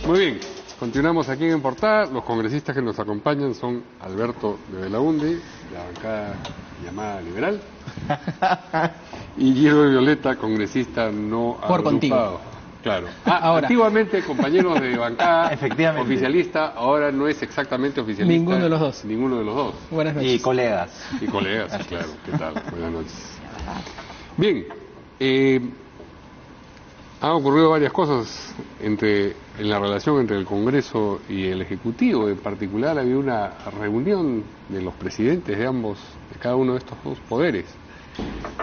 Muy bien, continuamos aquí en Portada. Los congresistas que nos acompañan son Alberto de Belaunde, de la bancada llamada Liberal, y Guido de Violeta, congresista no Por contigo. agrupado. Claro. Ahora. Antiguamente compañeros de bancada Efectivamente. oficialista, ahora no es exactamente oficialista. Ninguno de los dos. Ninguno de los dos. Buenas noches. Y colegas. Y colegas, claro. ¿Qué tal? Buenas noches. Bien, han ocurrido varias cosas en la relación entre el Congreso y el Ejecutivo. En particular, había una reunión de los presidentes de cada uno de estos dos poderes.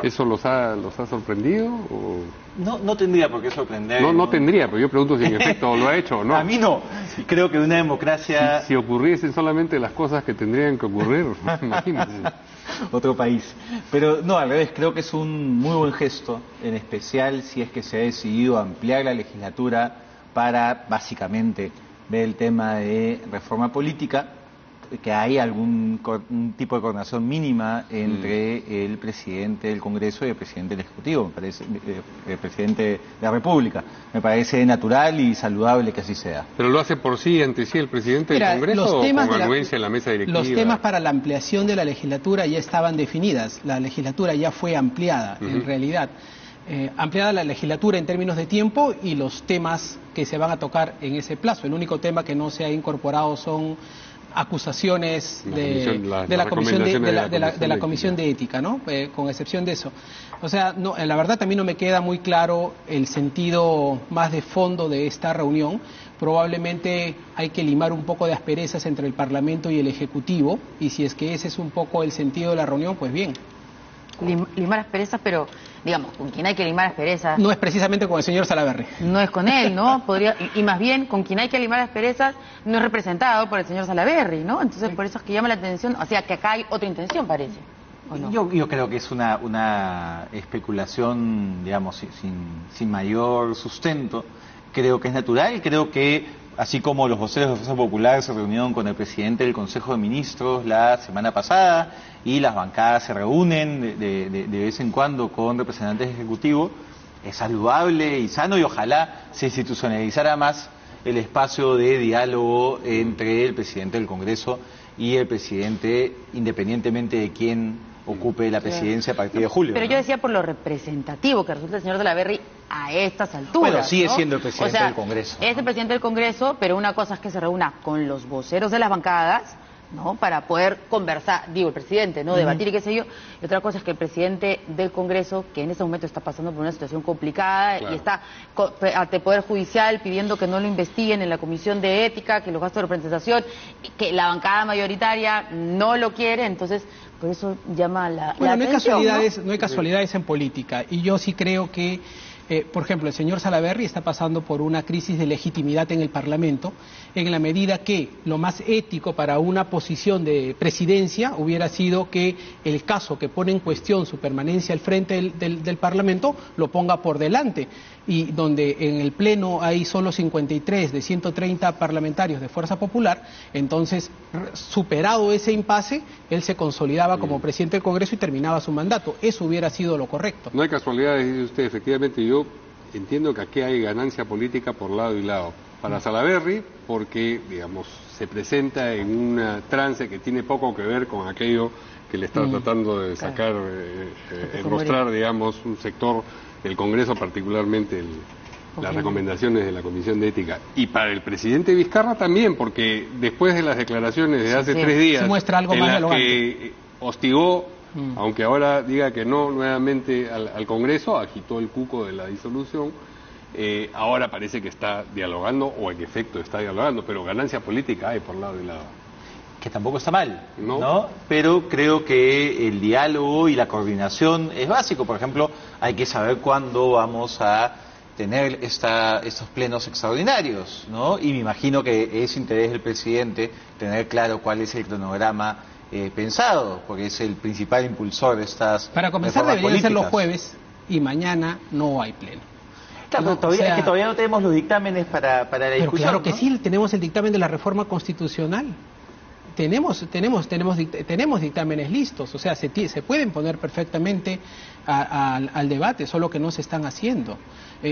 ¿Eso los ha sorprendido? ¿O? No tendría por qué sorprender. No tendría, pero yo pregunto si en efecto lo ha hecho o no. A mí no. Creo que una democracia... Si ocurriesen solamente las cosas que tendrían que ocurrir, imagínense. Otro país. Pero no, al revés, creo que es un muy buen gesto, en especial si es que se ha decidido ampliar la legislatura para, básicamente, ver el tema de reforma política, que hay un tipo de coordinación mínima entre el presidente del Congreso y el presidente del Ejecutivo, me parece, el presidente de la República. Me parece natural y saludable que así sea. ¿Pero lo hace por sí, ante sí, el presidente del Congreso o con anuencia en la mesa directiva? Los temas para la ampliación de la legislatura ya estaban definidas. La legislatura ya fue ampliada, en realidad. Ampliada la legislatura en términos de tiempo y los temas que se van a tocar en ese plazo. El único tema que no se ha incorporado son acusaciones de la Comisión de Ética, ¿no? Con excepción de eso. O sea, no, la verdad también no me queda muy claro el sentido más de fondo de esta reunión. Probablemente hay que limar un poco de asperezas entre el Parlamento y el Ejecutivo, y si es que ese es un poco el sentido de la reunión, pues bien. Limar asperezas, pero digamos, con quien hay que limar asperezas... No es precisamente con el señor Salaverry. No es con él, ¿no? Y más bien, con quien hay que limar asperezas no es representado por el señor Salaverry, ¿no? Entonces, por eso es que llama la atención, o sea, que acá hay otra intención, parece. ¿O no? Yo creo que es una especulación, digamos, sin mayor sustento. Creo que es natural, creo que así como los voceros de Fuerza Popular se reunieron con el presidente del Consejo de Ministros la semana pasada y las bancadas se reúnen de vez en cuando con representantes del Ejecutivo, es saludable y sano y ojalá se institucionalizara más el espacio de diálogo entre el presidente del Congreso y el presidente, independientemente de quién ocupe la presidencia a partir de julio. Pero yo decía por lo representativo que resulta el señor Salaverry a estas alturas. Bueno, sigue ¿no? siendo el presidente del Congreso. Es el presidente del Congreso, pero una cosa es que se reúna con los voceros de las bancadas, ¿no? Para poder conversar, digo, el presidente, ¿no? Debatir y qué sé yo. Y otra cosa es que el presidente del Congreso, que en ese momento está pasando por una situación complicada y está ante el Poder Judicial pidiendo que no lo investiguen en la Comisión de Ética, que los gastos de representación, que la bancada mayoritaria no lo quiere, entonces por eso llama la atención. No hay casualidades en política, y yo sí creo que por ejemplo, el señor Salaverry está pasando por una crisis de legitimidad en el Parlamento, en la medida que lo más ético para una posición de presidencia hubiera sido que el caso que pone en cuestión su permanencia al frente del Parlamento lo ponga por delante, y donde en el Pleno hay solo 53 de 130 parlamentarios de Fuerza Popular, entonces, superado ese impasse, él se consolidaba como presidente del Congreso y terminaba su mandato. Eso hubiera sido lo correcto. No hay casualidades, dice usted. Efectivamente, yo entiendo que aquí hay ganancia política por lado y lado. Para Salaverry, porque, digamos, se presenta en un trance que tiene poco que ver con aquello que le está tratando de sacar, enrostrar, digamos, un sector del Congreso, particularmente las recomendaciones de la Comisión de Ética. Y para el presidente Vizcarra también, porque después de las declaraciones de hace 3 días, se muestra algo más que hostigó, aunque ahora diga que no nuevamente al Congreso, agitó el cuco de la disolución, ahora parece que está dialogando, o en efecto está dialogando, pero ganancia política hay por lado y lado. Que tampoco está mal, ¿no? Pero creo que el diálogo y la coordinación es básico. Por ejemplo, hay que saber cuándo vamos a tener estos plenos extraordinarios, ¿no? Y me imagino que es interés del presidente tener claro cuál es el cronograma pensado, porque es el principal impulsor de estas Para comenzar deberían ser los jueves y mañana no hay pleno. Claro, pero todavía, es que todavía no tenemos los dictámenes para la discusión. Claro que sí, tenemos el dictamen de la reforma constitucional. Tenemos dictámenes listos, o sea, se pueden poner perfectamente al debate, solo que no se están haciendo.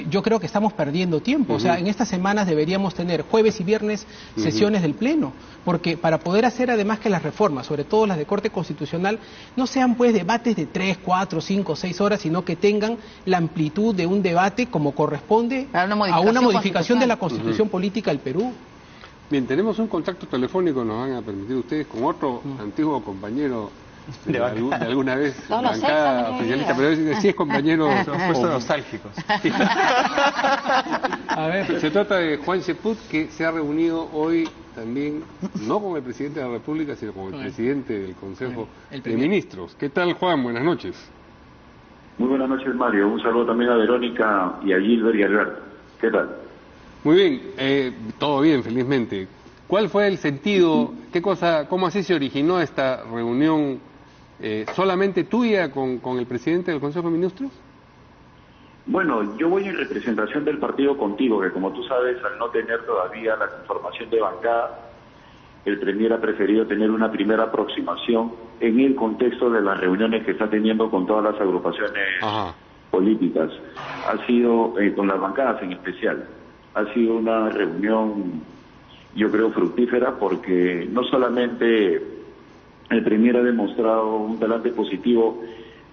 Yo creo que estamos perdiendo tiempo, o sea, en estas semanas deberíamos tener jueves y viernes sesiones del Pleno, porque para poder hacer además que las reformas, sobre todo las de Corte Constitucional, no sean pues debates de 3, 4, 5, 6 horas, sino que tengan la amplitud de un debate como corresponde a una modificación de la Constitución política del Perú. Bien, tenemos un contacto telefónico, nos van a permitir ustedes, con otro antiguo compañero de alguna vez, bancada oficialista, pero sí es compañero. Hemos puesto nostálgicos. A ver, se trata de Juan Cheput, que se ha reunido hoy también, no con el presidente de la República, sino con el presidente del Consejo de Ministros. ¿Qué tal, Juan? Buenas noches. Muy buenas noches, Mario. Un saludo también a Verónica y a Gilbert y a Alberto. ¿Qué tal? Muy bien, todo bien, felizmente. ¿Cuál fue el sentido, cómo así se originó esta reunión solamente tuya con el presidente del Consejo de Ministros? Bueno, yo voy en representación del partido Contigo, que como tú sabes, al no tener todavía la conformación de bancada, el Premier ha preferido tener una primera aproximación en el contexto de las reuniones que está teniendo con todas las agrupaciones políticas. Ha sido, con las bancadas en especial, ha sido una reunión, yo creo, fructífera, porque no solamente el Premier ha demostrado un talante positivo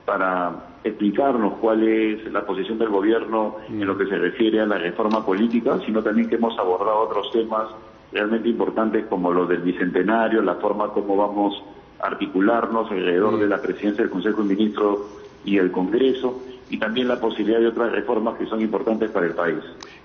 para explicarnos cuál es la posición del gobierno en lo que se refiere a la reforma política, sino también que hemos abordado otros temas realmente importantes como los del Bicentenario, la forma como vamos a articularnos alrededor de la presidencia del Consejo de Ministros y el Congreso, y también la posibilidad de otras reformas que son importantes para el país.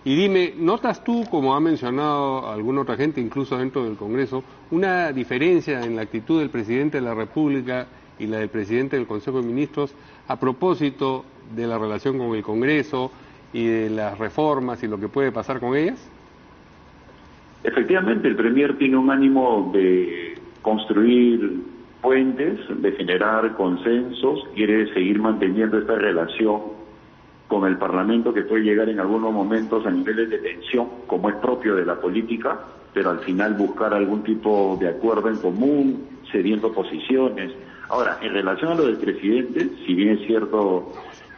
Y dime, ¿notas tú, como ha mencionado alguna otra gente, incluso dentro del Congreso, una diferencia en la actitud del presidente de la República y la del presidente del Consejo de Ministros a propósito de la relación con el Congreso y de las reformas y lo que puede pasar con ellas? Efectivamente, el Premier tiene un ánimo de construir puentes, de generar consensos, quiere seguir manteniendo esta relación con el Parlamento, que puede llegar en algunos momentos a niveles de tensión, como es propio de la política, pero al final buscar algún tipo de acuerdo en común, cediendo posiciones. Ahora, en relación a lo del presidente, si bien es cierto,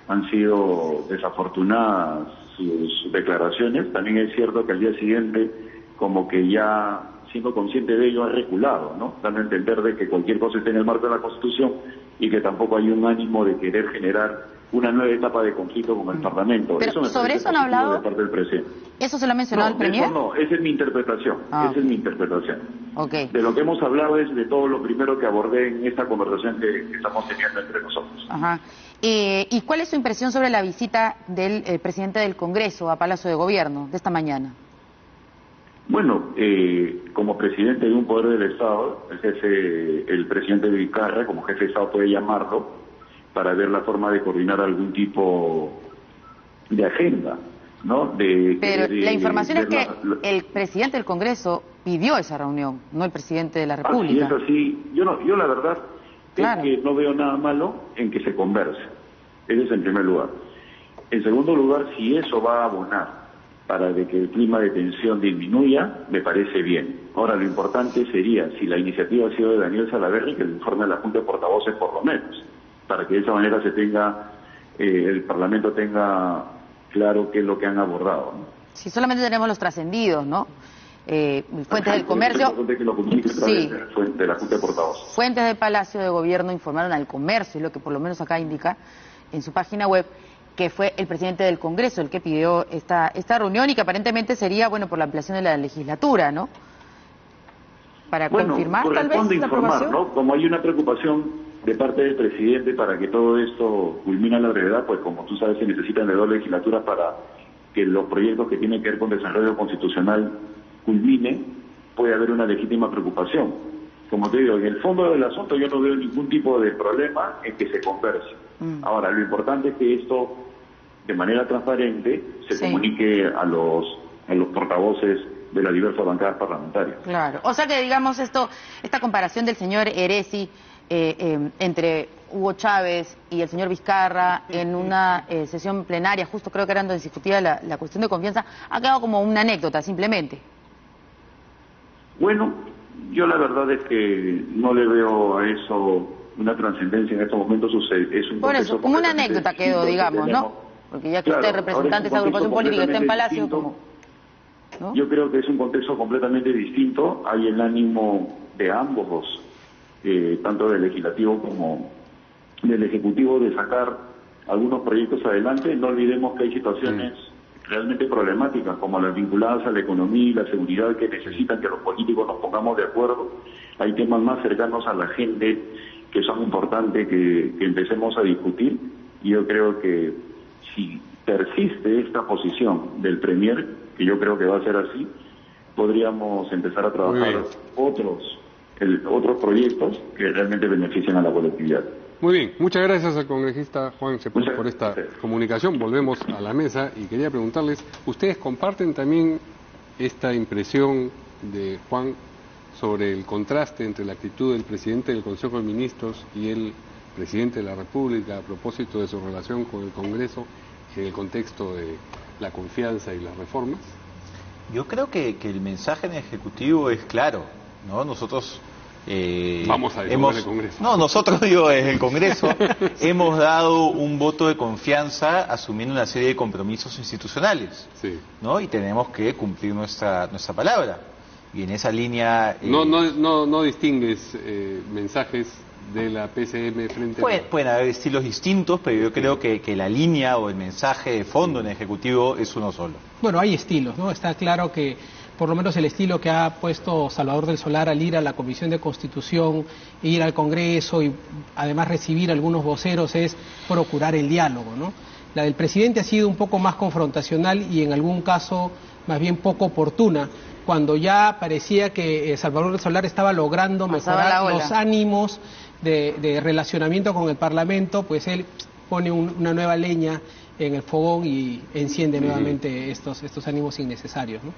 han sido desafortunadas sus declaraciones, también es cierto que al día siguiente, como que ya siendo consciente de ello, ha reculado, ¿no? Dando a entender de que cualquier cosa está en el marco de la Constitución y que tampoco hay un ánimo de querer generar una nueva etapa de conflicto con el Parlamento. Pero sobre eso no ha hablado. De parte del presidente. ¿Eso se lo ha mencionado el Premier? No, esa es mi interpretación. Esa es mi interpretación. Okay. De lo que hemos hablado es de todo lo primero que abordé en esta conversación que estamos teniendo entre nosotros. Ajá. ¿Y cuál es su impresión sobre la visita del presidente del Congreso a Palacio de Gobierno de esta mañana? Bueno, como presidente de un poder del Estado, el presidente de Vizcarra, como jefe de Estado puede llamarlo, para ver la forma de coordinar algún tipo de agenda, ¿no? Pero la información es que el presidente del Congreso pidió esa reunión, no el presidente de la República. Si es así, yo la verdad es que no veo nada malo en que se converse. Ese es en primer lugar. En segundo lugar, si eso va a abonar para de que el clima de tensión disminuya, me parece bien. Ahora, lo importante sería, si la iniciativa ha sido de Daniel Salaverry, que le informe a la Junta de Portavoces por lo menos, para que de esa manera el Parlamento tenga claro qué es lo que han abordado, ¿no? Si solamente tenemos los trascendidos, ¿no? Fuentes del comercio. Que lo comunique a través de la Junta de Portavoces. Fuentes del Palacio de Gobierno informaron al comercio, y lo que por lo menos acá indica en su página web, que fue el presidente del Congreso el que pidió esta reunión y que aparentemente sería, bueno, por la ampliación de la legislatura, ¿no? Para confirmar tal vez la aprobación, ¿no? Como hay una preocupación de parte del presidente para que todo esto culmine a la brevedad, pues como tú sabes se necesitan de 2 legislaturas para que los proyectos que tienen que ver con desarrollo constitucional culmine, puede haber una legítima preocupación. Como te digo, en el fondo del asunto yo no veo ningún tipo de problema en que se converse. Ahora, lo importante es que esto, de manera transparente, se comunique a los portavoces de las diversas bancadas parlamentarias. Claro. O sea que, digamos, esta comparación del señor Eresi entre Hugo Chávez y el señor Vizcarra en una sesión plenaria, justo creo que era donde se discutía la cuestión de confianza, ha quedado como una anécdota, simplemente. Bueno, Yo la verdad es que no le veo a eso una trascendencia en estos momentos. Es un Por eso, como una anécdota quedó, digamos, ¿no? Porque ya que usted es representante de esa agrupación política, está en Palacio, como... ¿no? Yo creo que es un contexto completamente distinto. Hay el ánimo de ambos, tanto del legislativo como del ejecutivo, de sacar algunos proyectos adelante. No olvidemos que hay situaciones realmente problemáticas, como las vinculadas a la economía y la seguridad, que necesitan que los políticos nos pongamos de acuerdo. Hay temas más cercanos a la gente que son importantes que empecemos a discutir, y yo creo que si persiste esta posición del Premier, que yo creo que va a ser así, podríamos empezar a trabajar otros proyectos que realmente beneficien a la colectividad. Muy bien, muchas gracias al congresista Juan Cepuz por esta comunicación. Volvemos a la mesa y quería preguntarles, ¿ustedes comparten también esta impresión de Juan sobre el contraste entre la actitud del presidente del Consejo de Ministros y el presidente de la República a propósito de su relación con el Congreso en el contexto de la confianza y las reformas? Yo creo que el mensaje en el Ejecutivo es claro, ¿no? Nosotros vamos a defender el Congreso. No, nosotros, digo, desde el Congreso hemos dado un voto de confianza asumiendo una serie de compromisos institucionales, sí, ¿no? Y tenemos que cumplir nuestra palabra. Y en esa línea... No distingues mensajes de la PCM frente a... Pueden haber estilos distintos, pero yo creo que la línea o el mensaje de fondo en el Ejecutivo es uno solo. Bueno, hay estilos, ¿no? Está claro que por lo menos el estilo que ha puesto Salvador del Solar al ir a la Comisión de Constitución, ir al Congreso y además recibir algunos voceros es procurar el diálogo, ¿no? La del presidente ha sido un poco más confrontacional y en algún caso más bien poco oportuna, cuando ya parecía que Salvador del Solar estaba logrando mejorar los ánimos de relacionamiento con el Parlamento, pues él pone una nueva leña en el fogón y enciende nuevamente estos ánimos innecesarios, ¿no?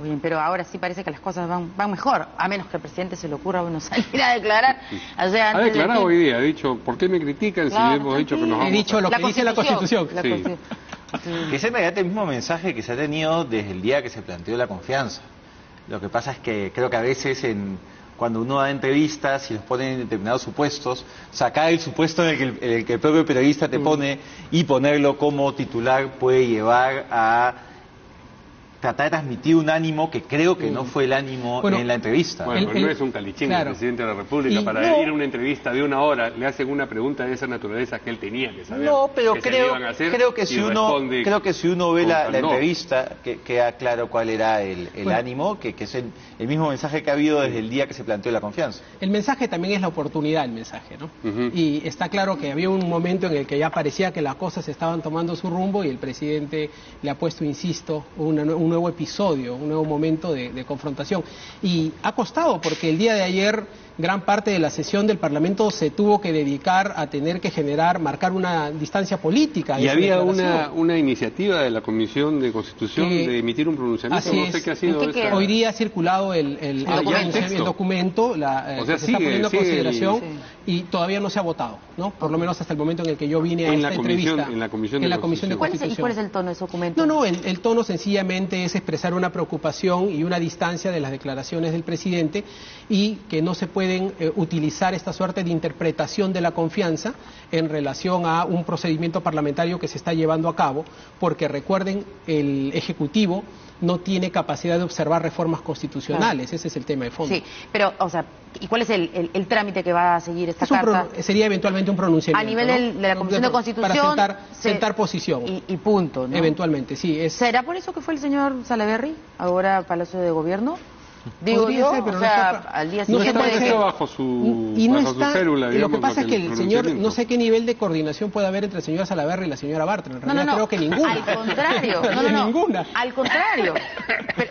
Bien, pero ahora sí parece que las cosas van mejor, a menos que el presidente se le ocurra salir a declarar. O sea, ha declarado hoy día, ha dicho, ¿por qué me critican si hemos dicho que nos vamos? He dicho lo que dice la Constitución. Es en realidad el mismo mensaje que se ha tenido desde el día que se planteó la confianza. Lo que pasa es que creo que a veces cuando uno da entrevistas y los pone en determinados supuestos, sacar el supuesto en el que el propio periodista te pone y ponerlo como titular puede llevar a tratar de transmitir un ánimo que creo que no fue el ánimo en la entrevista. Bueno, pero no es un calichín el presidente de la República. Para ir a una entrevista de 1 hora, le hacen una pregunta de esa naturaleza que él tenía que saber. No, pero creo que si uno ve la entrevista, que queda claro cuál era el ánimo, que es el mismo mensaje que ha habido desde el día que se planteó la confianza. El mensaje también es la oportunidad, el mensaje, ¿no? Y está claro que había un momento en el que ya parecía que las cosas estaban tomando su rumbo y el presidente le ha puesto, insisto, un nuevo episodio, un nuevo momento de confrontación. Y ha costado, porque el día de ayer gran parte de la sesión del Parlamento se tuvo que dedicar a tener que marcar una distancia política. Y había una iniciativa de la Comisión de Constitución de emitir un pronunciamiento, no sé qué ha sido. Hoy día ha circulado el documento, se está poniendo en consideración y todavía no se ha votado, ¿no? Por lo menos hasta el momento en el que yo vine a esta entrevista. En la Comisión de Constitución. ¿Y cuál es el tono de ese documento? No, el tono sencillamente es expresar una preocupación y una distancia de las declaraciones del presidente y que no se pueden utilizar esta suerte de interpretación de la confianza en relación a un procedimiento parlamentario que se está llevando a cabo, porque recuerden, el Ejecutivo no tiene capacidad de observar reformas constitucionales, ese es el tema de fondo. Sí, pero, o sea, ¿y cuál es el trámite que va a seguir esta carta? Sería eventualmente un pronunciamiento. A nivel de la Comisión de Constitución. Para sentar posición. Y punto, ¿no? Eventualmente, sí. ¿Será por eso que fue el señor Salaverry, ahora Palacio de Gobierno? Digo yo, pero al día siguiente... No está bajo su célula, digamos. Lo que pasa es que el señor, no sé qué nivel de coordinación puede haber entre el señor Salaverry y la señora Bartra. En realidad creo que ninguna. Al contrario. Ninguna. Al contrario.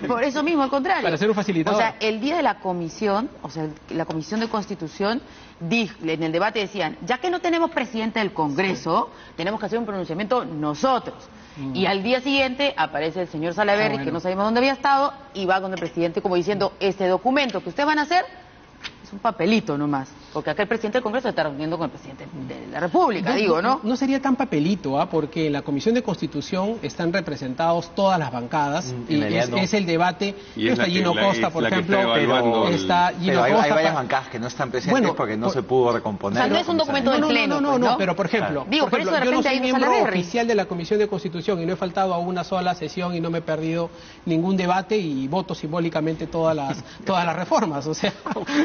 Por eso mismo, al contrario. Para ser un facilitador. O sea, el día de la comisión, la Comisión de Constitución, en el debate decían, ya que no tenemos presidente del Congreso, tenemos que hacer un pronunciamiento nosotros. Y al día siguiente aparece el señor Salaverry, que no sabemos dónde había estado, y va con el presidente como diciendo, este documento que ustedes van a hacer, es un papelito nomás, porque acá el presidente del Congreso está reuniendo con el presidente de la República, digo, ¿no? No sería tan papelito, porque en la Comisión de Constitución están representados todas las bancadas y es el debate. Y está Gino Costa, por ejemplo, pero hay varias bancadas que no están presentes porque no se pudo recomponer. O sea, no es un documento del Pleno. No, pero por ejemplo, digo, por eso de yo no repente soy hay miembro oficial de la Comisión de Constitución y no he faltado a una sola sesión y no me he perdido ningún debate y voto simbólicamente todas las reformas, o sea...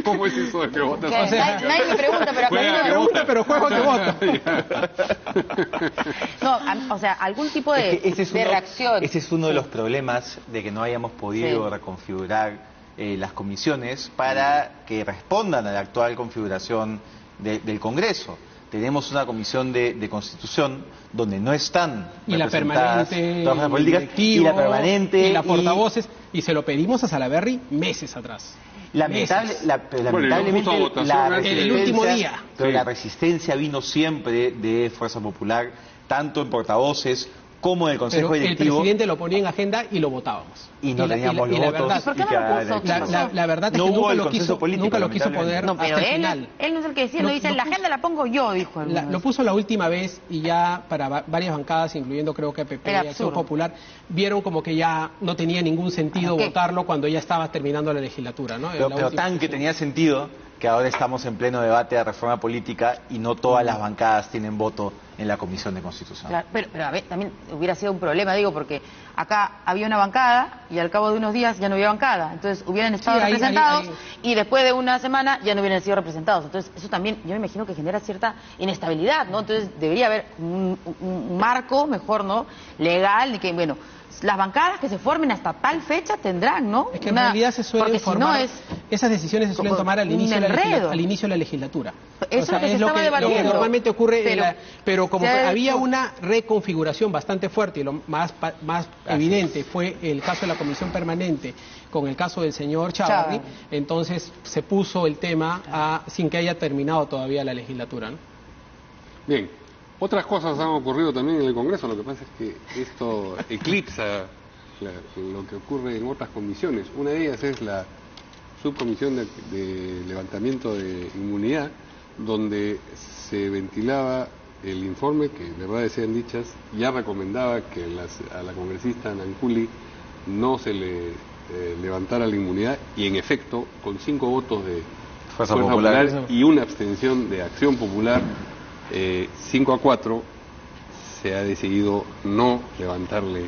¿Cómo es eso de que votas? O sea, nadie me pregunta, pero acá nadie me pregunta, pero juego que voto. No, o sea, algún tipo de reacción. Ese es uno de los problemas de que no hayamos podido reconfigurar las comisiones para que respondan a la actual configuración del Congreso. Tenemos una comisión de Constitución donde no están y la permanente, todas las políticas, y la permanente y la portavoces, y se lo pedimos a Salaverry meses atrás. Lamentablemente el último día. Pero la resistencia vino siempre de Fuerza Popular, tanto en portavoces como en el Consejo pero Directivo. El presidente lo ponía en agenda y lo votábamos. Y no teníamos los votos. ¿Por qué no lo puso? La verdad es no que hubo el consenso político, nunca lo quiso poner no, pero hasta el final. Él no es el que decía, lo dice, en la agenda la pongo yo, dijo. Lo puso la última vez y ya para varias bancadas, incluyendo creo que PP y Acción Popular, vieron como que ya no tenía ningún sentido votarlo cuando ya estaba terminando la legislatura, ¿no? Pero tan que tenía sentido que ahora estamos en pleno debate de reforma política y no todas las bancadas tienen voto en la Comisión de Constitución. Claro, pero a ver, también hubiera sido un problema, digo, porque acá había una bancada y al cabo de unos días ya no había bancada. Entonces hubieran estado representados y después de una semana ya no hubieran sido representados. Entonces eso también, yo me imagino que genera cierta inestabilidad, ¿no? Entonces debería haber un marco mejor, ¿no? Legal, de que, bueno, las bancadas que se formen hasta tal fecha tendrán, ¿no? Es que en realidad se suelen formar, esas decisiones se suelen tomar al inicio de la legislatura. Eso es lo que normalmente ocurre, pero como había una reconfiguración bastante fuerte y lo más evidente fue el caso de la Comisión Permanente con el caso del señor Chávarri, entonces se puso el tema sin que haya terminado todavía la legislatura, ¿no? Bien. Otras cosas han ocurrido también en el Congreso, lo que pasa es que esto eclipsa lo que ocurre en otras comisiones. Una de ellas es la subcomisión de levantamiento de inmunidad, donde se ventilaba el informe que, verdades sean dichas, ya recomendaba que a la congresista Nanculi no se le levantara la inmunidad, y en efecto, con 5 votos de Fuerza Popular y una abstención de Acción Popular, 5-4, se ha decidido no levantarle.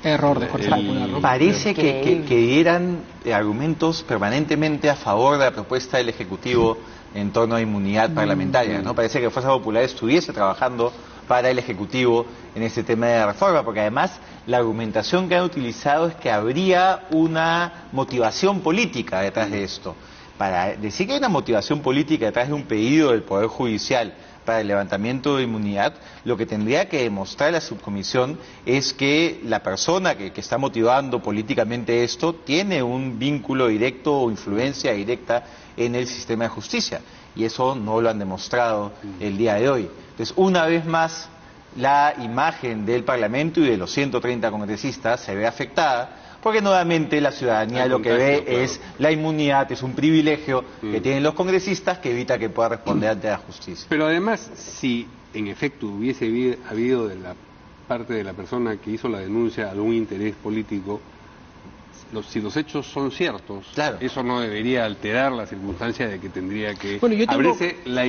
Error de Fuerza Popular, ¿no? Parece que dieran argumentos permanentemente a favor de la propuesta del Ejecutivo en torno a inmunidad parlamentaria, ¿no? Parece que Fuerza Popular estuviese trabajando para el Ejecutivo en este tema de la reforma, porque además la argumentación que han utilizado es que habría una motivación política detrás de esto. Para decir que hay una motivación política detrás de un pedido del Poder Judicial para el levantamiento de inmunidad, lo que tendría que demostrar la subcomisión es que la persona que está motivando políticamente esto tiene un vínculo directo o influencia directa en el sistema de justicia, y eso no lo han demostrado el día de hoy. Entonces, una vez más, la imagen del Parlamento y de los 130 congresistas se ve afectada, porque nuevamente la ciudadanía lo que ve es la inmunidad, es un privilegio que tienen los congresistas que evita que pueda responder ante la justicia. Pero además, si en efecto hubiese habido de la parte de la persona que hizo la denuncia algún interés político, si los hechos son ciertos, eso no debería alterar la circunstancia de que tendría que levantarse la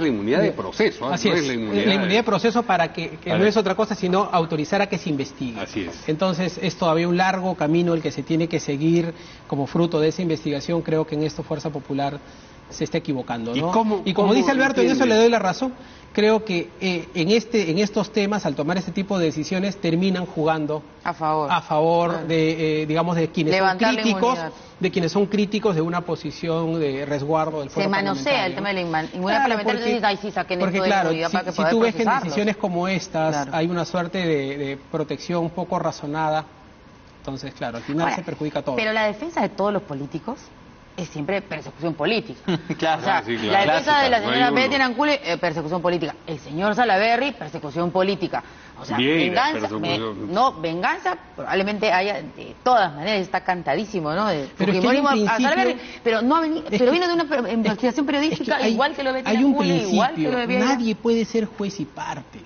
inmunidad de proceso. Así es, la inmunidad de proceso para que no es otra cosa sino autorizar a que se investigue. Así es. Entonces es todavía un largo camino el que se tiene que seguir como fruto de esa investigación. Creo que en esto Fuerza Popular se está equivocando, ¿no? Y como dice Alberto, en eso le doy la razón. Creo que en estos temas, al tomar este tipo de decisiones, terminan jugando a favor de, digamos, de quienes son críticos, de una posición de resguardo del fuero parlamentario. Se manosea el tema de la inmunidad parlamentaria, porque claro, si tú ves que en decisiones como estas hay una suerte de protección un poco razonada, entonces claro, al final se perjudica a todos. Pero la defensa de todos los políticos es siempre persecución política. Claro, o sea, sí, claro. la defensa Clásica, de la no hay señora uno. Betty Nancule, persecución política. El señor Salaverry, persecución política. O sea, Vieira, venganza, persecución. venganza probablemente haya, de todas maneras, está cantadísimo, ¿no? De Pero es que hay un Fujimori a principio- Salaverry, pero no ha venido, es pero que- vino de una investigación periodística, hay- igual que lo de Betty hay un Nancule, igual que lo de principio, Vieira. nadie puede ser juez y parte,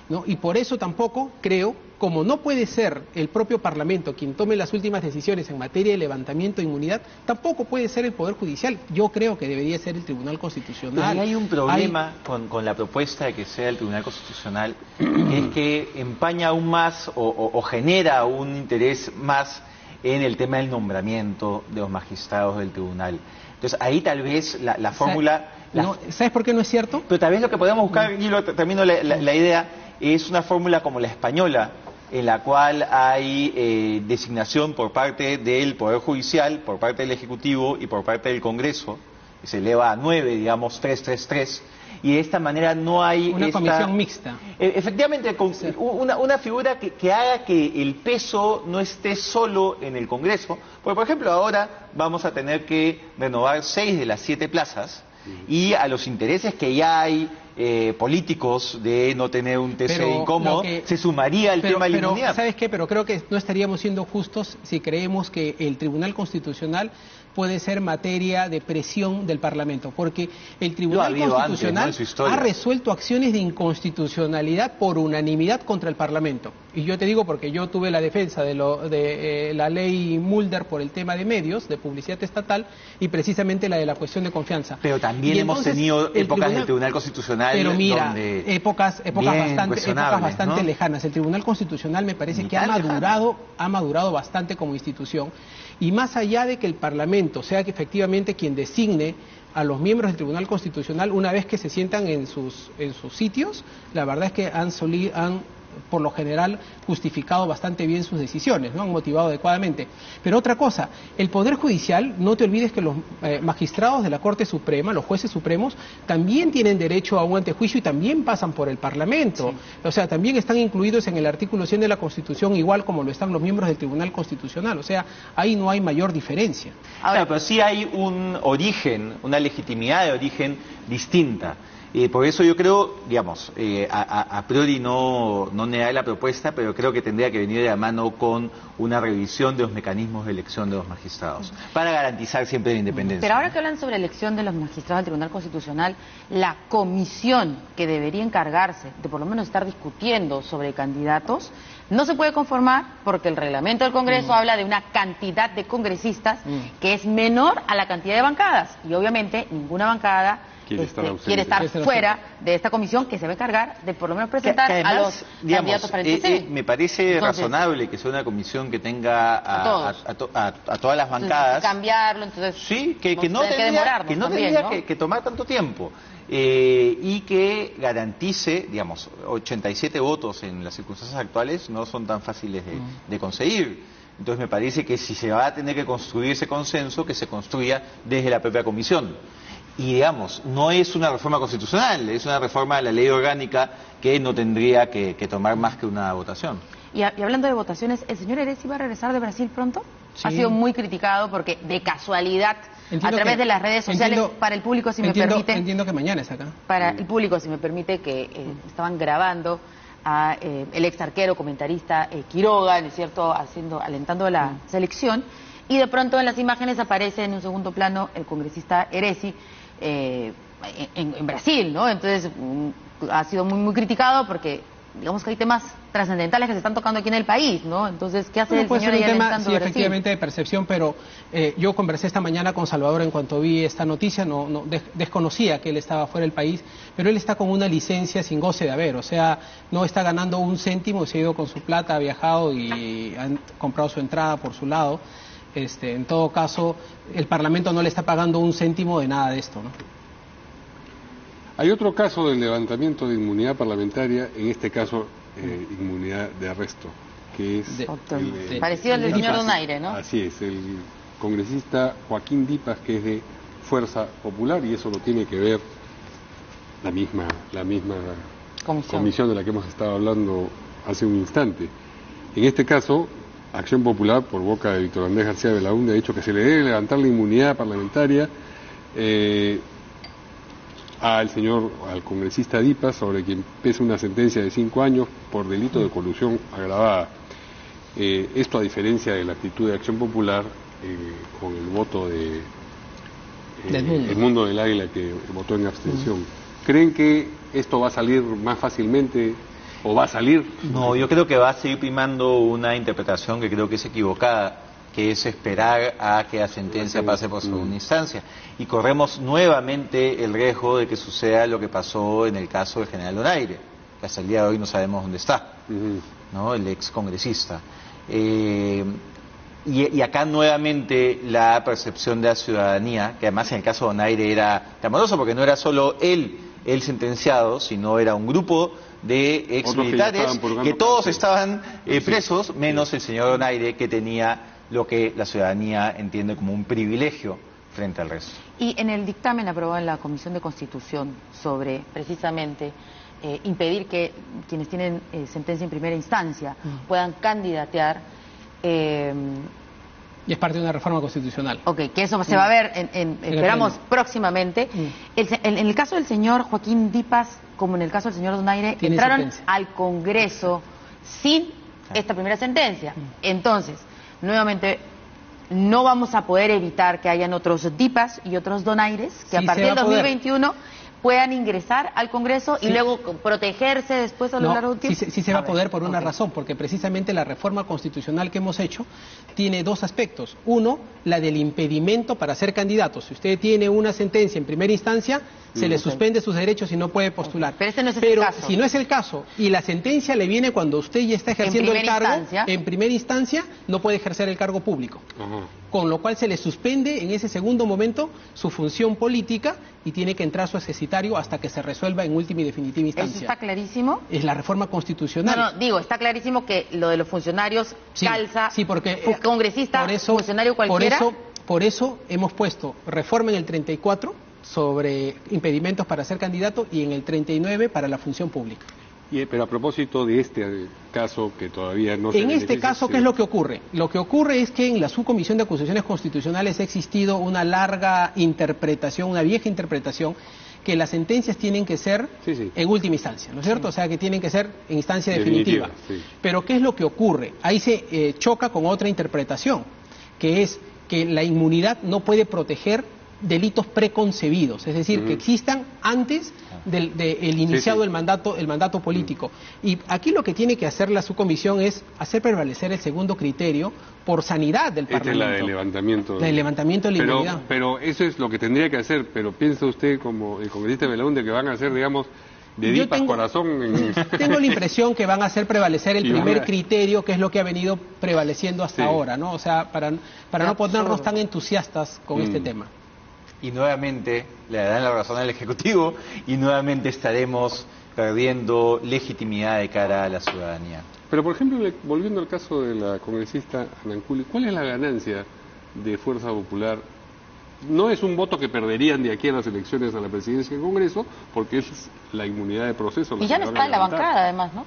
¿no? Y por eso tampoco creo, como no puede ser el propio Parlamento quien tome las últimas decisiones en materia de levantamiento de inmunidad, tampoco puede ser el Poder Judicial. Yo creo que debería ser el Tribunal Constitucional. Y hay un problema con la propuesta de que sea el Tribunal Constitucional, que es que empaña aún más o genera un interés más en el tema del nombramiento de los magistrados del tribunal. Entonces ahí tal vez la fórmula... No, ¿sabes por qué no es cierto? Pero tal vez lo que podemos buscar, y lo termino la idea, es una fórmula como la española, en la cual hay designación por parte del Poder Judicial, por parte del Ejecutivo y por parte del Congreso, que se eleva a 9, digamos, 3-3-3, y de esta manera no hay... Una comisión mixta. Efectivamente, una figura que haga que el peso no esté solo en el Congreso, porque por ejemplo ahora vamos a tener que renovar 6 de las 7 plazas, y a los intereses que ya hay políticos de no tener un TC Pero incómodo, se sumaría el tema de la inmunidad. ¿Sabes qué? Pero creo que no estaríamos siendo justos si creemos que el Tribunal Constitucional puede ser materia de presión del Parlamento, porque el Tribunal Constitucional antes, ¿no? En su historia. ha resuelto acciones de inconstitucionalidad por unanimidad contra el Parlamento. Y yo te digo porque yo tuve la defensa de la ley Mulder por el tema de medios, de publicidad estatal, y precisamente la de la cuestión de confianza. Pero también Y hemos entonces, tenido el épocas del Tribunal Constitucional Pero mira, donde épocas bien cuestionables, bastante ¿no? lejanas. El Tribunal Constitucional me parece Ni que ha tan madurado bastante como institución, y más allá de que el Parlamento sea que efectivamente quien designe a los miembros del Tribunal Constitucional una vez que se sientan en sus sitios, la verdad es que han por lo general justificado bastante bien sus decisiones, ¿no? Han motivado adecuadamente. Pero otra cosa, el Poder Judicial, no te olvides que los magistrados de la Corte Suprema, los jueces supremos, también tienen derecho a un antejuicio y también pasan por el Parlamento. Sí. O sea, también están incluidos en el artículo 100 de la Constitución, igual como lo están los miembros del Tribunal Constitucional. O sea, ahí no hay mayor diferencia. Ahora, pero sí hay un origen, una legitimidad de origen distinta. Por eso yo creo, digamos, a priori no negar la propuesta, pero creo que tendría que venir de la mano con una revisión de los mecanismos de elección de los magistrados, para garantizar siempre la independencia. Pero ahora que hablan sobre elección de los magistrados del Tribunal Constitucional, la comisión que debería encargarse de por lo menos estar discutiendo sobre candidatos, no se puede conformar porque el reglamento del Congreso habla de una cantidad de que es menor a la cantidad de bancadas, y obviamente ninguna bancada quiere estar fuera de esta comisión que se va a encargar de por lo menos presentar que además, a los candidatos para el TC. Me parece razonable que sea una comisión que tenga a todas las bancadas. Cambiarlo, entonces sí, que no tendría que tomar tanto tiempo. Y que garantice, digamos, 87 votos en las circunstancias actuales no son tan fáciles de conseguir. Entonces me parece que si se va a tener que construir ese consenso, que se construya desde la propia comisión. Y digamos, no es una reforma constitucional, es una reforma de la ley orgánica que no tendría que tomar más que una votación. Y hablando de votaciones, ¿el señor Heresi va a regresar de Brasil pronto? Sí. Ha sido muy criticado porque de casualidad, a través de las redes sociales, para el público, si me permite... Entiendo que mañana es acá. Para el público, si me permite, que estaban grabando a el ex arquero, comentarista Quiroga, ¿no es cierto?, alentando la selección, y de pronto en las imágenes aparece en un segundo plano el congresista Heresi, en Brasil, ¿no? Entonces ha sido muy criticado porque digamos que hay temas trascendentales que se están tocando aquí en el país, ¿no? Entonces, ¿qué hace el señor ahí alentando sí, efectivamente de percepción, pero yo conversé esta mañana con Salvador en cuanto vi esta noticia, desconocía que él estaba fuera del país, pero él está con una licencia sin goce de haber, o sea, no está ganando un céntimo, se ha ido con su plata, ha viajado y han comprado su entrada por su lado. En todo caso, el Parlamento no le está pagando un céntimo de nada de esto, ¿no? Hay otro caso del levantamiento de inmunidad parlamentaria, en este caso inmunidad de arresto, que es parecido al del señor Donaire, ¿no? Así es, el congresista Joaquín Dipas, que es de Fuerza Popular, y eso lo tiene que ver la misma comisión de la que hemos estado hablando hace un instante. En este caso, Acción Popular, por boca de Víctor Andrés García Belaúnde, ha dicho que se le debe levantar la inmunidad parlamentaria al congresista Dipas, sobre quien pesa una sentencia de 5 años por delito de colusión agravada. Esto a diferencia de la actitud de Acción Popular, con el voto de Edmundo del Águila, que votó en abstención. ¿Creen que esto va a salir más fácilmente o va a salir? No, yo creo que va a seguir primando una interpretación que creo que es equivocada, que es esperar a que la sentencia pase por segunda instancia. Y corremos nuevamente el riesgo de que suceda lo que pasó en el caso del general Donaire, que hasta el día de hoy no sabemos dónde está, ¿no? El ex congresista. Y acá nuevamente la percepción de la ciudadanía, que además en el caso de Donaire era clamoroso porque no era solo él el sentenciado, sino era un grupo de ex militares que todos estaban presos, menos el señor Donaire, que tenía lo que la ciudadanía entiende como un privilegio frente al resto. Y en el dictamen aprobado en la Comisión de Constitución sobre precisamente impedir que quienes tienen sentencia en primera instancia puedan candidatear. Y es parte de una reforma constitucional. Ok, que eso se va a ver, esperamos, próximamente. En el caso del señor Joaquín Dipas, como en el caso del señor Donaire, entraron al Congreso sin esta primera sentencia. Entonces, nuevamente, no vamos a poder evitar que hayan otros Dipas y otros Donaires que a partir del 2021 puedan ingresar al Congreso y luego protegerse después a lo largo del tiempo. Sí se va a poder por una razón, porque precisamente la reforma constitucional que hemos hecho tiene dos aspectos. Uno, la del impedimento para ser candidato. Si usted tiene una sentencia en primera instancia, se le suspende sus derechos y no puede postular. Pero ese no es el caso. Si no es el caso y la sentencia le viene cuando usted ya está ejerciendo el cargo, en primera instancia no puede ejercer el cargo público. Con lo cual se le suspende en ese segundo momento su función política y tiene que entrar su ejercitario hasta que se resuelva en última y definitiva instancia. ¿Eso está clarísimo? Es la reforma constitucional. No, digo, está clarísimo que lo de los funcionarios calza, porque congresista, funcionario cualquiera. Por eso hemos puesto reforma en el 34 sobre impedimentos para ser candidato y en el 39 para la función pública. Pero a propósito de este caso que todavía no se... En este caso, ¿qué es lo que ocurre? Lo que ocurre es que en la Subcomisión de Acusaciones Constitucionales ha existido una larga interpretación, una vieja interpretación, que las sentencias tienen que ser en última instancia, ¿no es cierto? O sea, que tienen que ser en instancia definitiva. Pero ¿qué es lo que ocurre? Ahí se choca con otra interpretación, que es que la inmunidad no puede proteger delitos preconcebidos, es decir, que existan antes del iniciado el mandato político. Y aquí lo que tiene que hacer la subcomisión es hacer prevalecer el segundo criterio por sanidad del Parlamento. Esta es la del levantamiento. La del levantamiento de la inmunidad. Pero eso es lo que tendría que hacer, pero piensa usted como el congresista Belaúnde que van a hacer, digamos, de Dipas corazón. Tengo la impresión que van a hacer prevalecer el primer criterio, que es lo que ha venido prevaleciendo hasta ahora, ¿no? O sea, para no ponernos tan entusiastas con este tema. Y nuevamente le darán la razón al Ejecutivo y nuevamente estaremos perdiendo legitimidad de cara a la ciudadanía. Pero, por ejemplo, volviendo al caso de la congresista Ananculi, ¿cuál es la ganancia de Fuerza Popular? No es un voto que perderían de aquí a las elecciones a la presidencia del Congreso, porque es la inmunidad de proceso. Y ya no está en la bancada, además, ¿no?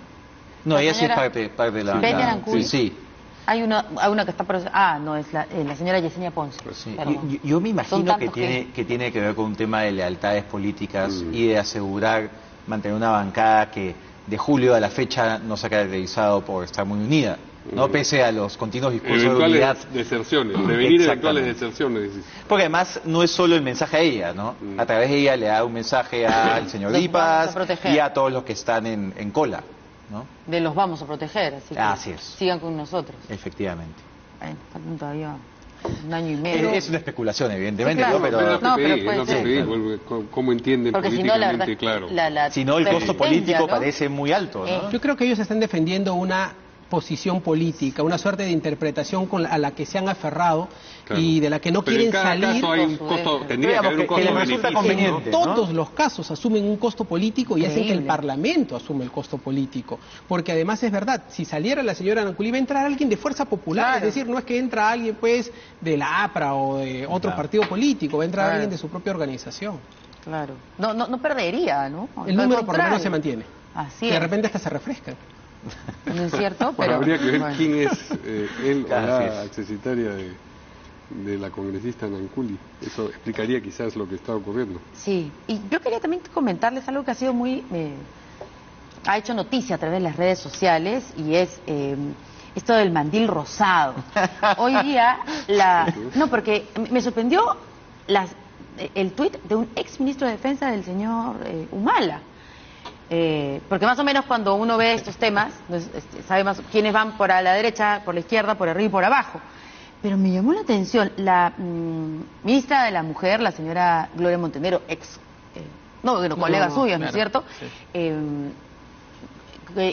No, ella sí es parte de la bancada. Sí. Hay una que está... no, es la señora Yesenia Ponce. Sí. Yo me imagino que tiene que ver con un tema de lealtades políticas y de asegurar, mantener una bancada que de julio a la fecha no se ha caracterizado por estar muy unida, ¿no? Pese a los continuos discursos de unidad. Deserciones, prevenir eventuales deserciones. Porque además no es solo el mensaje a ella, ¿no? A través de ella le da un mensaje al señor Dipas y a todos los que están en cola, ¿no? De los vamos a proteger, así que sigan con nosotros. Efectivamente. Faltan todavía un año y medio. Es una especulación, evidentemente, pero ¿cómo entienden porque políticamente? Si no, claro. Si no, el costo político parece muy alto, ¿no? Yo creo que ellos están defendiendo una posición política, una suerte de interpretación a la que se han aferrado y de la que no quieren salir. En cada caso hay un costo, tendría que haber un costo beneficio. En todos los casos asumen un costo político y hacen que el Parlamento asume el costo político. Porque además es verdad, si saliera la señora Ananculi va a entrar alguien de Fuerza Popular, es decir, no es que entra alguien pues de la APRA o de otro partido político, va a entrar alguien de su propia organización. Claro. No perdería, ¿no? El número por lo menos se mantiene. Así de repente hasta se refresca. ¿No es cierto? Bueno, Pero habría que ver bueno. quién es él o Así la es. accesitaria de la congresista Nanculi. Eso explicaría quizás lo que está ocurriendo. Sí, y yo quería también comentarles algo que ha sido muy... ha hecho noticia a través de las redes sociales y es esto del mandil rosado. Hoy día, no, porque me sorprendió el tuit de un ex ministro de Defensa del señor Humala. Porque más o menos cuando uno ve estos temas, sabe más quiénes van por a la derecha, por la izquierda, por arriba y por abajo. Pero me llamó la atención la ministra de la Mujer, la señora Gloria Montenegro, colega suya, ¿no es cierto? Sí.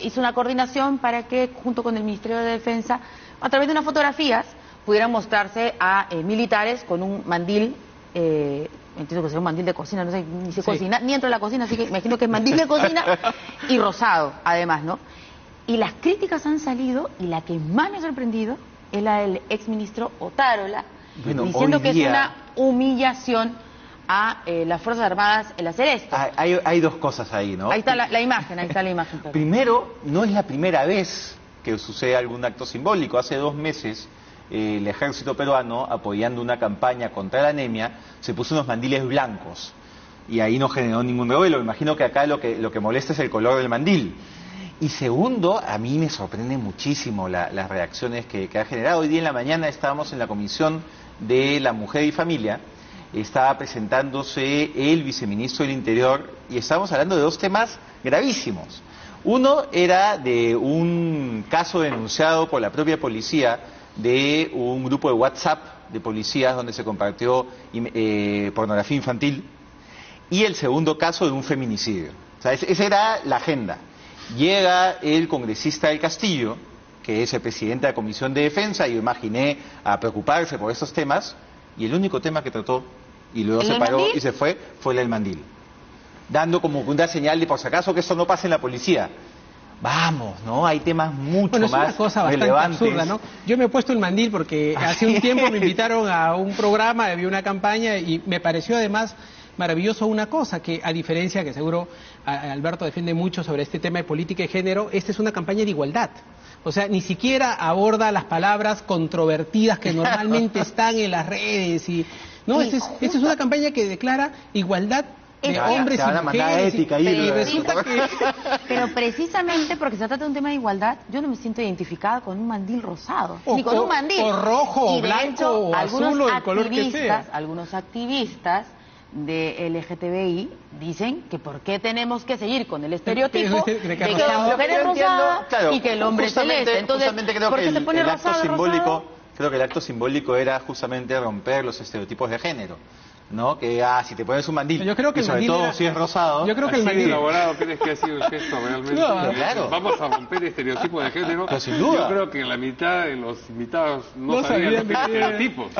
Hizo una coordinación para que, junto con el Ministerio de Defensa, a través de unas fotografías, pudieran mostrarse a militares con un mandil, entiendo que será un mandil de cocina, no sé, ni se cocina, ni entro a la cocina, así que imagino que es mandil de cocina y rosado, además, ¿no? Y las críticas han salido, y la que más me ha sorprendido es la del exministro Otárola, diciendo que es una humillación a las Fuerzas Armadas el hacer esto. Hay dos cosas ahí, ¿no? Ahí está la imagen, ahí está la imagen. Primero, no es la primera vez que sucede algún acto simbólico. Hace 2 meses, el ejército peruano, apoyando una campaña contra la anemia, se puso unos mandiles blancos. Y ahí no generó ningún revuelo. Me imagino que acá lo que molesta es el color del mandil. Y segundo, a mí me sorprende muchísimo las reacciones que ha generado. Hoy día en la mañana estábamos en la Comisión de la Mujer y Familia, estaba presentándose el viceministro del Interior y estábamos hablando de 2 temas gravísimos. Uno era de un caso denunciado por la propia policía de un grupo de WhatsApp de policías donde se compartió pornografía infantil, y el segundo caso de un feminicidio. O sea, esa era la agenda. Llega el congresista del Castillo, que es el presidente de la Comisión de Defensa, y yo imaginé a preocuparse por estos temas, y el único tema que trató, y luego se paró y se fue el del mandil. Dando como una señal de por si acaso que esto no pase en la policía. Vamos, ¿no? Hay temas mucho más relevantes. Es una cosa bastante absurda, ¿no? Yo me he puesto el mandil porque hace un tiempo me invitaron a un programa, había una campaña y me pareció además maravilloso una cosa, que a diferencia que seguro Alberto defiende mucho sobre este tema de política y género, esta es una campaña de igualdad. O sea, ni siquiera aborda las palabras controvertidas que normalmente están en las redes. No, esta es una campaña que declara igualdad de hombres y mujeres. Y resulta que... Pero precisamente porque se trata de un tema de igualdad, yo no me siento identificada con un mandil rosado, ni con un mandil. O rojo, o blanco, hecho, o azul, o el color que sea. Algunos activistas de LGTBI dicen que por qué tenemos que seguir con el estereotipo de que la mujer es rosada y que el hombre es celeste. Entonces, ¿por qué se pone rosado? Creo que el acto simbólico era justamente romper los estereotipos de género, ¿no? Que si te pones un mandil, yo creo que y sobre todo si es rosado. Yo creo que el mandil elaborado, ¿crees que ha sido el gesto realmente? No, claro. Vamos a romper estereotipos de género. Pero sin duda. Yo creo que la mitad de los invitados no sabían de estereotipos.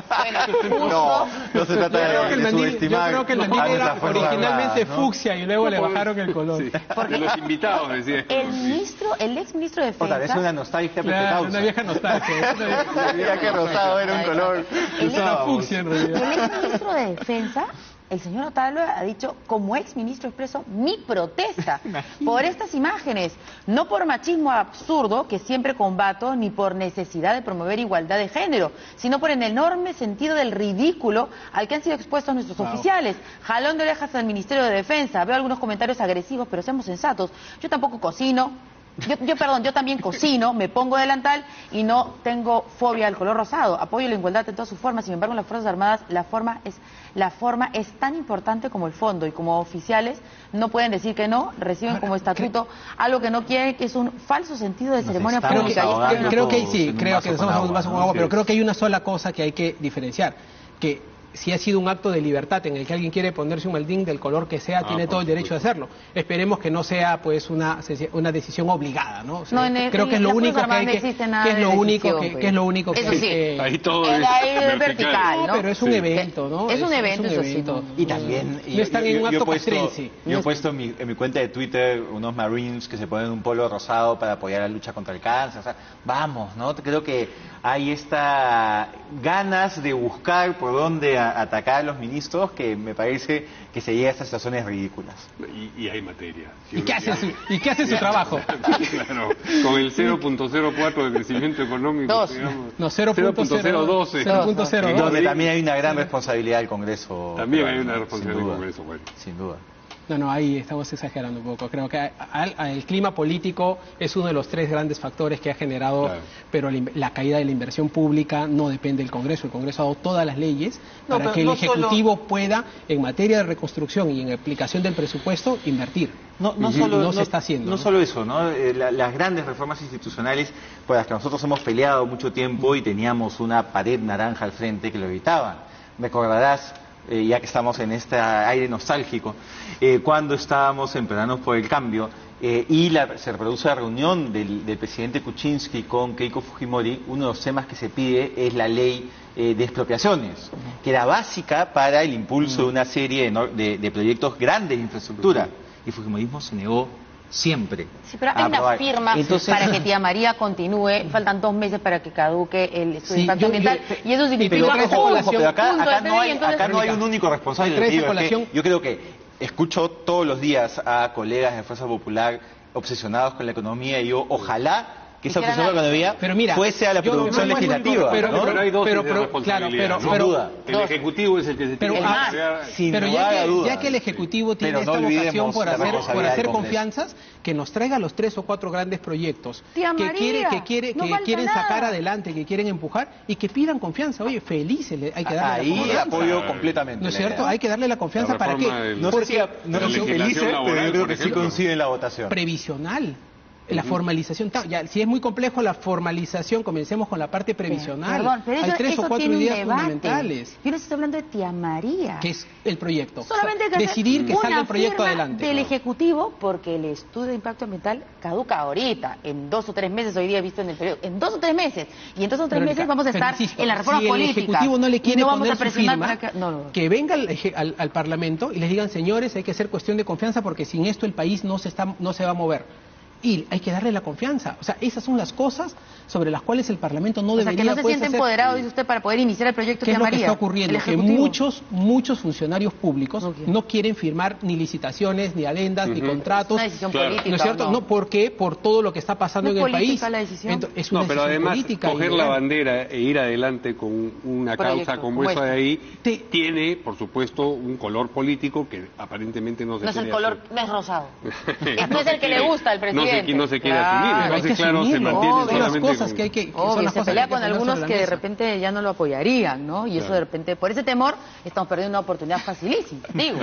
No se trata de subestimar. Yo creo que el mandil era originalmente fucsia y luego le bajaron el color. Sí, de los invitados, decía. El ex ministro de Defensa. Otra vez una nostalgia claro, una vieja nostalgia. Mira que rosado era un color. Era fucsia en realidad. El ex ministro de Defensa, el señor Otárola, ha dicho, como ex ministro expreso mi protesta por estas imágenes, no por machismo absurdo que siempre combato, ni por necesidad de promover igualdad de género, sino por el enorme sentido del ridículo al que han sido expuestos nuestros oficiales. Jalón de orejas al Ministerio de Defensa. Veo algunos comentarios agresivos, pero seamos sensatos. Yo tampoco cocino. Yo también cocino, me pongo delantal y no tengo fobia al color rosado. Apoyo la igualdad en todas sus formas. Sin embargo, en las Fuerzas Armadas la forma es tan importante como el fondo, y como oficiales no pueden decir que no, reciben como estatuto algo que no quieren, que es un falso sentido de ceremonia pública. Creo que estamos un vaso con agua, pero creo que hay una sola cosa que hay que diferenciar, que si ha sido un acto de libertad en el que alguien quiere ponerse un mandil del color que sea, tiene todo el derecho de hacerlo. Esperemos que no sea pues una decisión obligada, ¿no? O sea, creo que es lo único que hay que es lo único que eso sí, ahí todo es vertical, ¿no? Pero es un evento, ¿no? Es un evento, eso sí. Y también no están en un acto castrense. Yo he puesto en mi cuenta de Twitter unos Marines que se ponen un polo rosado para apoyar la lucha contra el cáncer. O sea, vamos, ¿no? Creo que hay esta ganas de buscar por dónde a atacar a los ministros que me parece que se llega a estas situaciones ridículas. Y hay materia. ¿Y qué hace su trabajo? Claro, con el 0.04 de crecimiento económico, digamos. No, 0.012. Donde también hay una gran responsabilidad del Congreso. También hay una responsabilidad del Congreso, bueno. Sin duda. No, ahí estamos exagerando un poco. Creo que el clima político es uno de los 3 grandes factores que ha generado, claro. Pero la caída de la inversión pública no depende del Congreso. El Congreso ha dado todas las leyes para que el Ejecutivo pueda, en materia de reconstrucción y en aplicación del presupuesto, invertir. No se está haciendo. No solo eso, ¿no? Las grandes reformas institucionales por las que nosotros hemos peleado mucho tiempo y teníamos una pared naranja al frente que lo evitaban. Recordarás, ya que estamos en este aire nostálgico, cuando estábamos en Peruanos por el Cambio y se reproduce la reunión del presidente Kuczynski con Keiko Fujimori, uno de los temas que se pide es la ley de expropiaciones, que era básica para el impulso de una serie de proyectos grandes de infraestructura, y el Fujimorismo se negó siempre. Sí, pero hay una firma para que Tía María continúe, faltan 2 meses para que caduque el estudio de impacto ambiental, y eso significa pero acá no hay un único responsable. Yo creo que escucho todos los días a colegas de Fuerza Popular obsesionados con la economía y yo ojalá que esa obsesión con la economía fuese a la producción legislativa. Pero hay dos responsabilidades, sin duda. El Ejecutivo es el que se tiene que encargar. Pero ya que el Ejecutivo tiene esta vocación por hacer confianzas, que nos traiga los 3 o 4 grandes proyectos que quieren sacar adelante, que quieren empujar y que pidan confianza. Oye, felices, hay que darle la confianza. Ahí apoyo completamente. ¿No es cierto? Hay que darle la confianza para qué. No sé si felices, pero yo creo que sí coincide en la votación. Previsional. La formalización, si es muy complejo la formalización, comencemos con la parte previsional. Perdón, pero hay 3 o 4 ideas fundamentales. Yo no estoy hablando de Tía María. Que es el proyecto. Solamente que decidir que salga el proyecto adelante. Del Ejecutivo, porque el estudio de impacto ambiental caduca ahorita, en 2 o 3 meses, hoy día visto en el periodo, en 2 o 3 meses. Y en 2 o 3 meses vamos a estar en la reforma política. Si el Ejecutivo no le quiere poner su firma, que venga al Parlamento y les digan, señores, hay que hacer cuestión de confianza porque sin esto el país no se va a mover. Y hay que darle la confianza. O sea, esas son las cosas sobre las cuales el Parlamento no debería... O sea, que no se siente empoderado, dice usted, para poder iniciar el proyecto. ¿Qué es lo que está ocurriendo? Que muchos funcionarios públicos no quieren firmar ni licitaciones, ni adendas, ni contratos. Es una decisión política. ¿No es cierto? No, ¿por qué? Por todo lo que está pasando en el país. La decisión. Es una pero decisión además, política. coger la bandera e ir adelante con una causa como esa de ahí, tiene, por supuesto, un color político que aparentemente no se quiere. No es el color, no es rosado. No es el que le gusta al presidente. No se quiere asumir. Entonces, claro, se mantiene solamente cosas que hay que... se pelea con algunos que de repente ya no lo apoyarían, ¿no? Y eso de repente, por ese temor, estamos perdiendo una oportunidad facilísima, digo.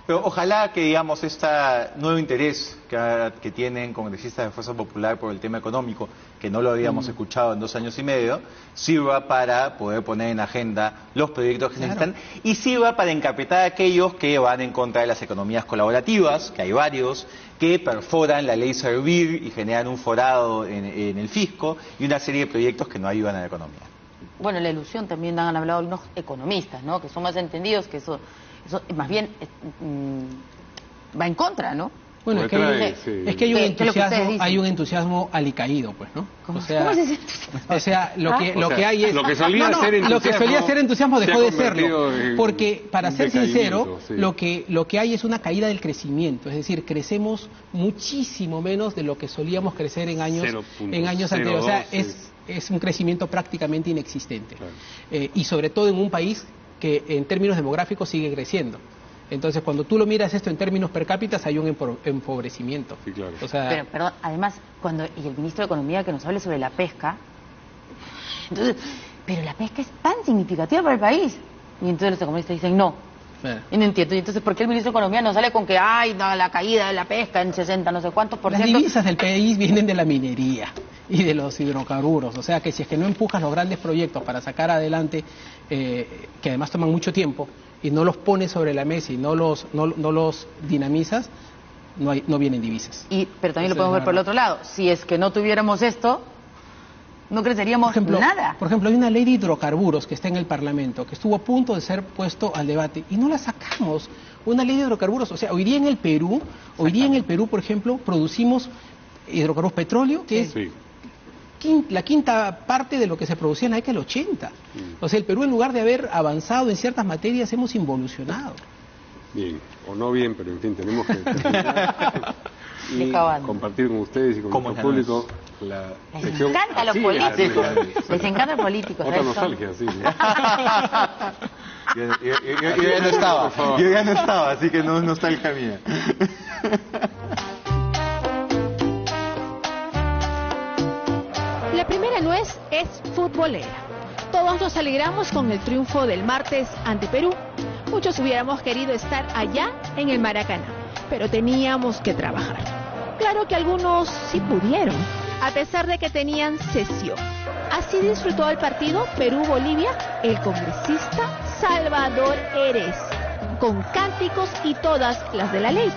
Pero ojalá que, digamos, este nuevo interés que tienen congresistas de Fuerza Popular por el tema económico, que no lo habíamos escuchado en 2 años y medio, sirva para poder poner en agenda los proyectos que se necesitan y sirva para encapetar a aquellos que van en contra de las economías colaborativas, que hay varios, que perforan la ley Servir y generan un forado en el fisco y una serie de proyectos que no ayudan a la economía. Bueno, la ilusión también han hablado algunos economistas, ¿no? Que son más entendidos, que eso más bien va en contra, ¿no? Bueno, es que hay un entusiasmo alicaído, pues, ¿no? ¿Cómo es ese? O sea, lo que hay es... Lo que solía ser entusiasmo dejó de serlo. Porque, para ser sincero, lo que hay es una caída del crecimiento. Es decir, crecemos muchísimo menos de lo que solíamos crecer en años anteriores. O sea, es un crecimiento prácticamente inexistente. Claro. Y sobre todo en un país que en términos demográficos sigue creciendo. Entonces, cuando tú lo miras esto en términos per cápita, hay un empobrecimiento. Sí, claro. O sea, pero, perdón, además, y el ministro de Economía que nos hable sobre la pesca, entonces, pero la pesca es tan significativa para el país. Y entonces los economistas dicen no. Y no entiendo. Y entonces, ¿por qué el ministro de Economía no sale con que la caída de la pesca en 60, no sé cuántos por ciento? Las divisas del país vienen de la minería y de los hidrocarburos. O sea, que si es que no empujas los grandes proyectos para sacar adelante, que además toman mucho tiempo, y no los pones sobre la mesa y no los dinamizas, no vienen divisas. Pero también lo podemos ver por el otro lado. Si es que no tuviéramos esto, no creceríamos nada. Por ejemplo, hay una ley de hidrocarburos que está en el Parlamento, que estuvo a punto de ser puesto al debate, y no la sacamos. Una ley de hidrocarburos, o sea, hoy día en el Perú, por ejemplo, producimos hidrocarburos, petróleo, que es la quinta parte de lo que se producía en la década del 80. O sea, el Perú, en lugar de haber avanzado en ciertas materias, hemos involucionado. Bien, o no bien, pero en fin, tenemos que terminar y compartir con ustedes y con nuestro público la sección. Les encanta los políticos. Les encanta los políticos. Otra nostalgia, sí. Yo ya no estaba, así que no es nostalgia mía. La primera nuez es futbolera. Todos nos alegramos con el triunfo del martes ante Perú. Muchos hubiéramos querido estar allá en el Maracaná, pero teníamos que trabajar. Claro que algunos sí pudieron, a pesar de que tenían sesión. Así disfrutó el partido Perú-Bolivia el congresista Salvador Herés, con cánticos y todas las de la ley.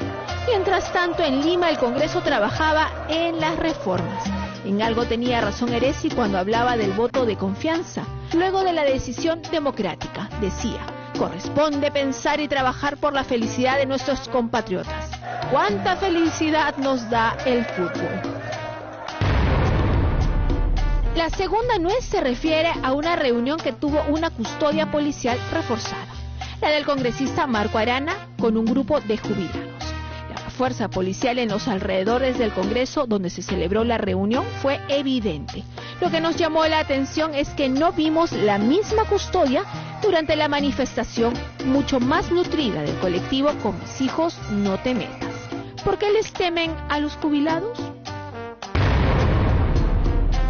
Mientras tanto, en Lima el Congreso trabajaba en las reformas. En algo tenía razón Heresi cuando hablaba del voto de confianza. Luego de la decisión democrática, decía: corresponde pensar y trabajar por la felicidad de nuestros compatriotas. ¿Cuánta felicidad nos da el fútbol? La segunda nuez se refiere a una reunión que tuvo una custodia policial reforzada, la del congresista Marco Arana con un grupo de jubilados. La fuerza policial en los alrededores del Congreso donde se celebró la reunión fue evidente. Lo que nos llamó la atención es que no vimos la misma custodia durante la manifestación mucho más nutrida del colectivo Con mis hijos no te metas. ¿Por qué les temen a los jubilados?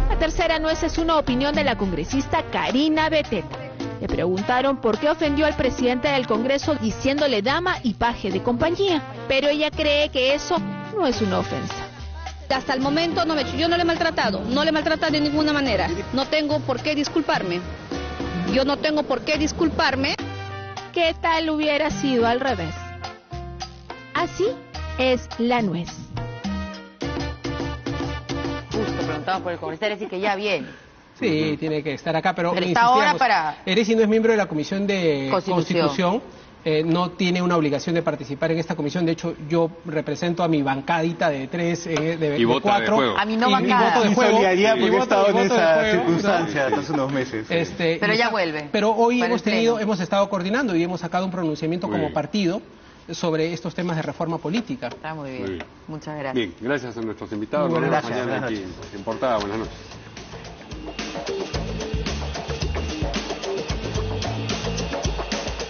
La tercera nuez es una opinión de la congresista Karina Beteta. Le preguntaron por qué ofendió al presidente del Congreso diciéndole dama y paje de compañía, pero ella cree que eso no es una ofensa. Hasta el momento yo no le he maltratado, no le he maltratado de ninguna manera. No tengo por qué disculparme. Yo no tengo por qué disculparme. ¿Qué tal hubiera sido al revés? Así es la nuez. Justo preguntamos por el congresista, decir que ya viene. Sí, tiene que estar acá, pero está ahora para... Heresi no es miembro de la Comisión de Constitución. No tiene una obligación de participar en esta comisión. De hecho, yo represento a mi bancadita de 3, de 4. A mi no bancada. Voto de juego. Porque he estado en esa circunstancia hasta hace unos meses. Pero ya vuelve. Pero hoy hemos estado coordinando y hemos sacado un pronunciamiento como partido sobre estos temas de reforma política. Está muy bien. Muchas gracias. Bien, gracias a nuestros invitados. Buenas noches. Mañana aquí en Portada. Buenas noches.